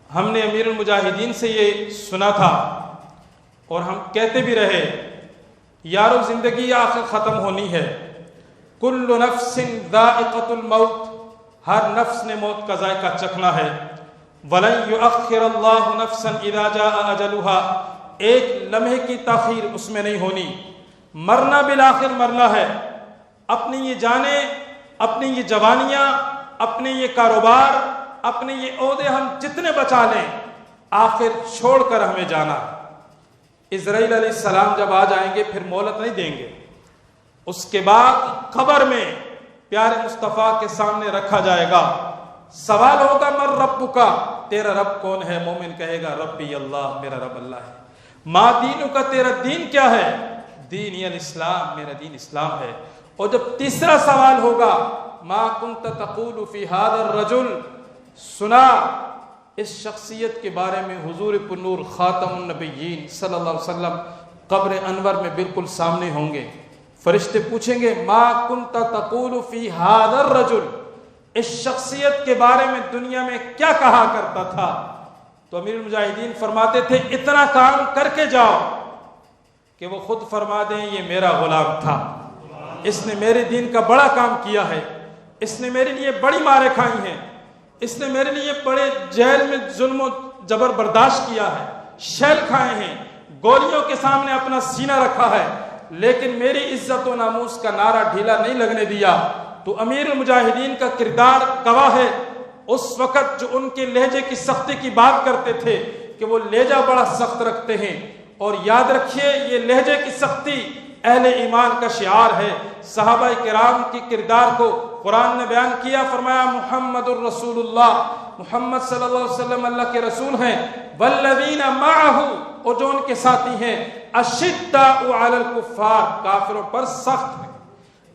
ہم نے امیر المجاہدین سے یہ سنا تھا اور ہم کہتے بھی رہے، یارو زندگی آخر ختم ہونی ہے، کل نفس ذائقۃ الموت، ہر نفس نے موت کا ذائقہ چکھنا ہے، وَلَن يُؤَخِّرَ اللَّهُ نَفْسًا إِذَا جَاءَ أَجَلُهَا، ایک لمحے کی تاخیر اس میں نہیں ہونی، مرنا بالآخر مرنا ہے۔ اپنی یہ جانیں، اپنی یہ جوانیاں، اپنے یہ کاروبار، اپنے یہ عہدے ہم جتنے بچا لیں، آخر چھوڑ کر ہمیں جانا۔ اسرائیل علیہ السلام جب آ جائیں گے پھر مہلت نہیں دیں گے، اس کے بعد قبر میں پیارے مصطفیٰ کے سامنے رکھا جائے گا، سوال ہوگا من ربک، تیرا رب کون ہے؟ مومن کہے گا ربی اللہ، میرا رب اللہ ہے۔ ما دینک، تیرا دین کیا ہے؟ دینی الاسلام، میرا دین اسلام ہے۔ اور جب تیسرا سوال ہوگا ما کنت تقول فی ھذا الرجل، سنا اس شخصیت کے بارے میں حضور پرنور خاتم النبیین صلی اللہ علیہ وسلم قبر انور میں بالکل سامنے ہوں گے، فرشتے پوچھیں گے ما کنت تقول فی ھذا الرجل، اس شخصیت کے بارے میں دنیا میں کیا کہا کرتا تھا؟ تو امیر المجاہدین فرماتے تھے اتنا کام کر کے جاؤ کہ وہ خود فرما دیں یہ میرا غلام تھا، اس نے میرے دین کا بڑا کام کیا ہے، اس نے میرے لیے بڑی ماریں کھائی ہیں، اس نے میرے لیے بڑے جیل میں ظلم و جبر برداشت کیا ہے، شیل کھائے ہیں، گولیوں کے سامنے اپنا سینہ رکھا ہے، لیکن میری عزت و ناموس کا نعرہ ڈھیلا نہیں لگنے دیا۔ تو امیر المجاہدین کا کردار گواہ ہے، اس وقت جو ان کے لہجے کی سختی کی بات کرتے تھے کہ وہ لہجہ بڑا سخت رکھتے ہیں، اور یاد رکھیے یہ لہجے کی سختی اہل ایمان کا شعار ہے۔ صحابہ کرام کی کردار کو قرآن نے بیان کیا، فرمایا محمد الرسول اللہ، محمد صلی اللہ علیہ وسلم اللہ کے رسول ہیں، والذین معہ، اور جو ان کے ساتھی ہیں، اشداء علی الکفار، کافروں پر سخت ہیں،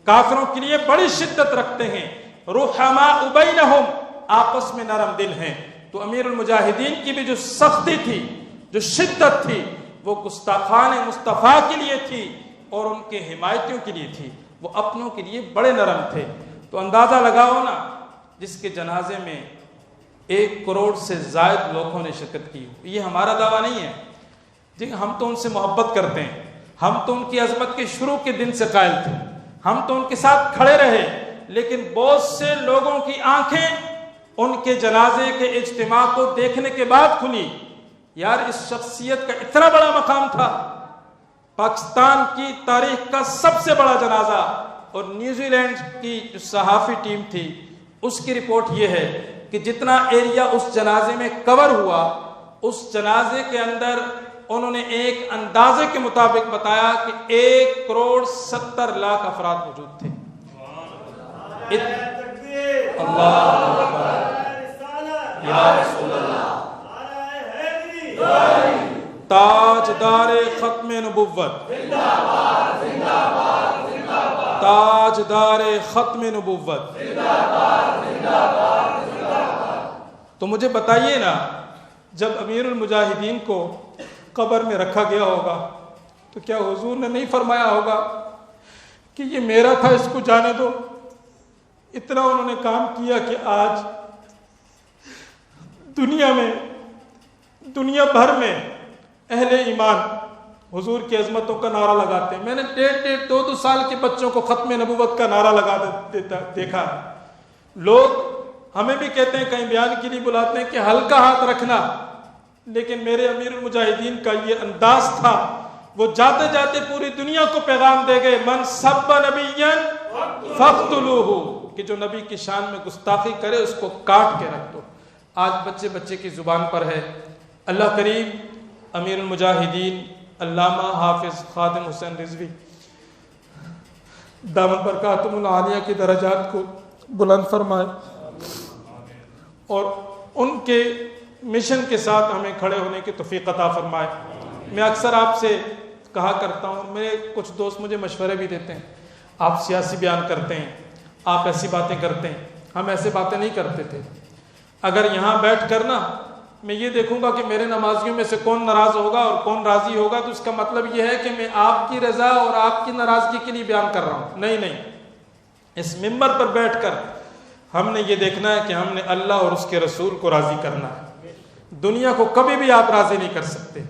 کافروں کے لیے بڑی شدت رکھتے ہیں، رحماء بینہم، آپس میں نرم دل ہیں۔ تو امیر المجاہدین کی بھی جو سختی تھی، جو شدت تھی، وہ گستاخان مصطفیٰ کے لیے تھی اور ان کے حمایتیوں کے لیے تھی، وہ اپنوں کے لیے بڑے نرم تھے۔ تو اندازہ لگاؤ نا، جس کے جنازے میں 1 کروڑ سے زائد لوگوں نے شرکت کی، یہ ہمارا دعویٰ نہیں ہے جی، ہم تو ان سے محبت کرتے ہیں، ہم تو ان کی عظمت کے شروع کے دن سے قائل تھے، ہم تو ان کے ساتھ کھڑے رہے، لیکن بہت سے لوگوں کی آنکھیں ان کے جنازے کے اجتماع کو دیکھنے کے بعد کھلی، یار اس شخصیت کا اتنا بڑا مقام تھا، پاکستان کی تاریخ کا سب سے بڑا جنازہ، اور نیوزی لینڈ کی جو صحافی ٹیم تھی اس کی رپورٹ یہ ہے کہ جتنا ایریا اس جنازے میں کور ہوا، اس جنازے کے اندر انہوں نے ایک اندازے کے مطابق بتایا کہ 1 کروڑ 70 لاکھ افراد موجود تھے۔ اللہ یا رسول اللہ، تاجدار ختم نبوت، تاجدار ختم نبوت۔ تو مجھے بتائیے نا، جب امیر المجاہدین کو قبر میں رکھا گیا ہوگا تو کیا حضور نے نہیں فرمایا ہوگا کہ یہ میرا تھا، اس کو جانے دو؟ اتنا انہوں نے کام کیا کہ آج دنیا میں، دنیا بھر میں اہل ایمان حضور کی عظمتوں کا نعرہ لگاتے ہیں۔ میں نے 1.5-2 سال کے بچوں کو ختم نبوت کا نعرہ لگا دیکھا ہے۔ لوگ ہمیں بھی کہتے ہیں، کہیں بیان کے لیے بلاتے ہیں کہ ہلکا ہاتھ رکھنا، لیکن میرے امیر المجاہدین کا یہ انداز تھا، وہ جاتے جاتے پوری دنیا کو پیغام دے گئے، من سب نبیا فاقتلوہ، کہ جو نبی کی شان میں گستاخی کرے اس کو کاٹ کے رکھ دو۔ آج بچے بچے کی زبان پر ہے۔ اللہ کریم امیر المجاہدین علامہ حافظ خادم حسین رضوی دامت برکاتہم العالیہ کی درجات کو بلند فرمائے، اور ان کے مشن کے ساتھ ہمیں کھڑے ہونے کی توفیق عطا فرمائے۔ میں اکثر آپ سے کہا کرتا ہوں، میرے کچھ دوست مجھے مشورے بھی دیتے ہیں، آپ سیاسی بیان کرتے ہیں، آپ ایسی باتیں کرتے ہیں، ہم ایسے باتیں نہیں کرتے تھے۔ اگر یہاں بیٹھ کر نا میں یہ دیکھوں گا کہ میرے نمازیوں میں سے کون ناراض ہوگا اور کون راضی ہوگا، تو اس کا مطلب یہ ہے کہ میں آپ کی رضا اور آپ کی ناراضگی کے لیے بیان کر رہا ہوں۔ نہیں، اس منبر پر بیٹھ کر ہم نے یہ دیکھنا ہے کہ ہم نے اللہ اور اس کے رسول کو راضی کرنا ہے۔ دنیا کو کبھی بھی آپ راضی نہیں کر سکتے۔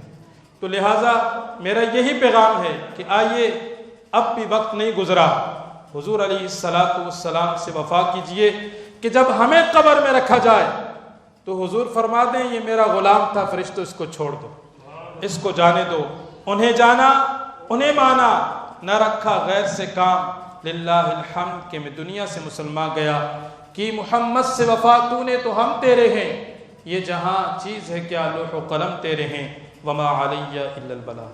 تو لہٰذا میرا یہی پیغام ہے کہ آئیے، اب بھی وقت نہیں گزرا، حضور علیہ السلام سے وفا کیجئے کہ جب ہمیں قبر میں رکھا جائے تو حضور فرما دیں یہ میرا غلام تھا، فرشتوں اس کو چھوڑ دو، اس کو جانے دو۔ انہیں جانا، انہیں مانا، نہ رکھا غیر سے کام، للہ الحمد کہ میں دنیا سے مسلمان گیا، کہ محمد سے وفا تو نے تو ہم تیرے ہیں، یہ جہاں چیز ہے کیا لوح و قلم تیرے ہیں، وما علیہ الا البلاغ۔